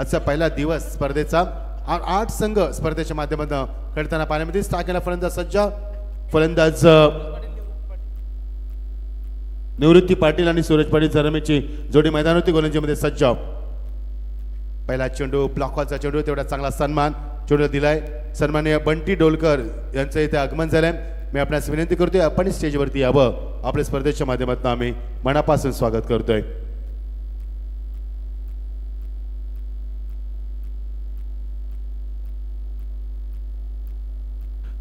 आजचा पहिला दिवस स्पर्धेचा 8 संघ स्पर्धेच्या माध्यमातून खेळताना पाण्यामध्ये टाकायला फलंदाज सज्ज फलंदाज निवृत्ती पाटील आणि सूरज पाटील जरमेची जोडी मैदान होती गोलंदाजीमध्ये सज्ज पहिला चेंडू ब्लॉकचा चेंडू तेवढा चांगला सन्मान चेंडू दिलाय सन्माननीय बंटी डोलकर यांचं इथे आगमन झालंय मी आपणास विनंती करतोय आपण स्टेजवरती यावं आपल्या स्पर्धेच्या माध्यमातून आम्ही मनापासून स्वागत करतोय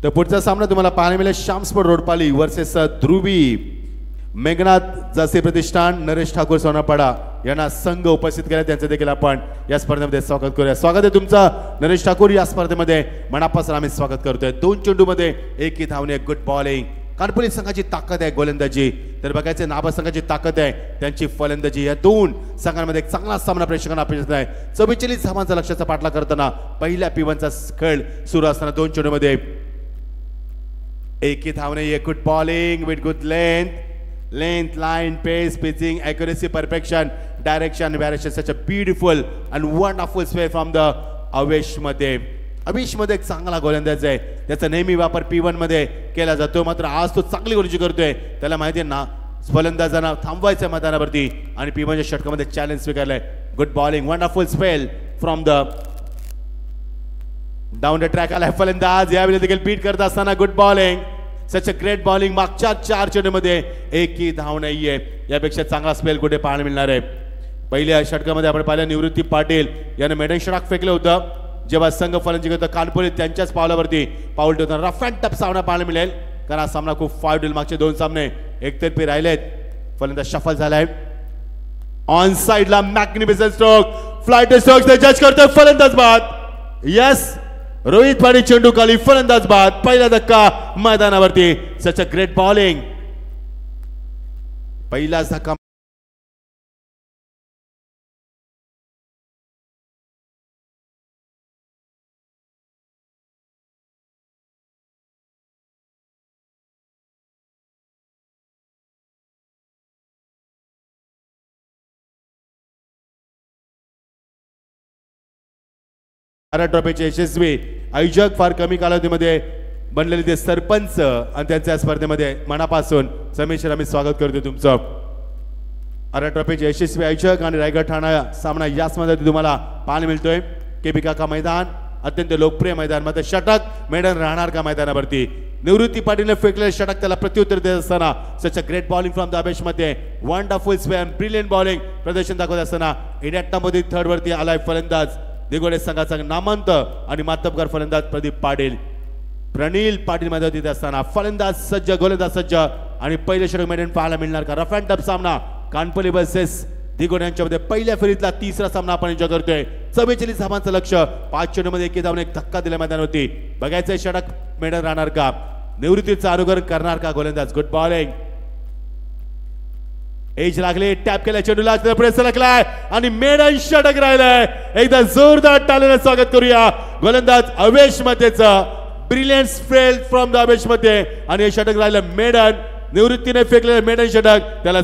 तर पुढचा सामना तुम्हाला पाहायला मिळेल श्याम स्पोर्ट रोडपाली वर्सेस ध्रुवी मेघनाथ जासे प्रतिष्ठान नरेश ठाकूर सोनापाडा यांना संघ उपस्थित केला त्यांचे देखील आपण या स्पर्धेमध्ये स्वागत करूया स्वागत आहे तुमचं नरेश ठाकूर या स्पर्धेमध्ये मनापासून आम्ही स्वागत करतोय 2 चेंडूमध्ये 1 धावणे गुड बॉलिंग कानपुरी संघाची ताकद आहे गोलंदाजी तर बघायचे नाभा संघाची ताकद आहे त्यांची फलंदाजी या 2 संघांमध्ये एक चांगला सामना प्रेक्षकांना अपेक्षित आहे 44 धावांचा लक्ष्याचा पाठला करताना पहिल्या P1चा खेळ सुरू असताना 2 चेंडूमध्ये 1 धावणे good bowling with good length line pace pitching accuracy perfection direction variation such a beautiful and wonderful sway from the Avesh मध्ये एक चांगला गोलंदाज आहे त्याचा नेहमी वापर P1 मध्ये केला जातो मात्र आज तो चांगली गोलंदाजी करतोय त्याला माहिती आहे ना फलंदाजांना थांबवायचं मैदानावरती आणि P1 च्या षटकामध्ये चॅलेंज स्वीकारलंय good bowling wonderful spell from the down the track आलाय फलंदाज यावेळी देखील बीट करत असताना good bowling such a great bowling मागच्या 4 चेंडूमध्ये 1 धाव नाहीये यापेक्षा चांगला स्पेल कुठे पाहायला मिळणार आहे पहिल्या षटकामध्ये आपण पाहिलं निवृत्ती पाटील याने मेडन षटक फेकलं होतं जेव्हा संघ फलंदाजी करतो कानपुरी त्यांच्याच पावलावरती पाऊल ठेवताना रफ अँड टफ सामना पाहायला मिळेल कारण हा सामना खूप फाईट होईल मागचे 2 सामने एकतर्फी राहिलेत फलंदाज शफल झालाय ऑन साइडला मॅग्निफिसंट स्ट्रोक फ्लाइट स्ट्रोक्स जज करतोय फलंदाज बाद यस रोहित पाटील चेंडू खाली फलंदाज बाद पहिला धक्का मैदानावरती सच अ ग्रेट बॉलिंग पहिला धक्का ट्रॉफीचे यशस्वी आयोजक फार कमी कालावधीमध्ये बनलेले ते सरपंच आणि त्यांच्या स्पर्धेमध्ये मनापासून समेश्वर आम्ही स्वागत करतो तुमचं आरा ट्रॉफीचे यशस्वी आयोजक आणि रायगड ठाणा सामना या स्पर्धेत तुम्हाला पाहायला मिळतोय केपी काका मैदान अत्यंत लोकप्रिय मैदान मध्ये षटक मेडन राहणार का मैदानावरती निवृत्ती पाटीलने फेकलेले षटक त्याला प्रत्युत्तर देत असताना such a great bowling from the Avesh मध्ये वंडरफुल स्पेन ब्रिलियंट बॉलिंग प्रदर्शन दाखवत असताना इडॅट्टामध्ये 3rd वरती आलाय फलंदाज दिगोडे संघाचा नामवंत आणि मातबगार फलंदाज प्रदीप पाटील प्रणील पाटील मैदानात असताना फलंदाज सज्ज गोलंदाज सज्ज आणि पहिले षटक मेडन पाहायला मिळणार का रफ अँड टफ सामना कानपुरी वर्सेस दिगोडे यांच्यामध्ये पहिल्या फेरीतला 3रा सामना आपण एन्जॉय करतोय 44 धावांचं लक्ष 5 चेंडूमध्ये 1 धावने एक धक्का दिला मैदानावरती बघायचं षटक मेडन राहणार का निवृत्तीचं अनुकरण करणार का गोलंदाज गुड बॉलिंग एज लागले टॅप केला चेंडूला प्रेस लागलाय आणि मेडन षटक राहिलाय एकदा जोरदार टाळ्याने स्वागत करूया गोलंदाज अवेश मध्येचं brilliant spell from the Avesh मध्ये आणि हे षटक राहिलं मेडन निवृत्तीने फेकलेलं मेडन षटक त्याला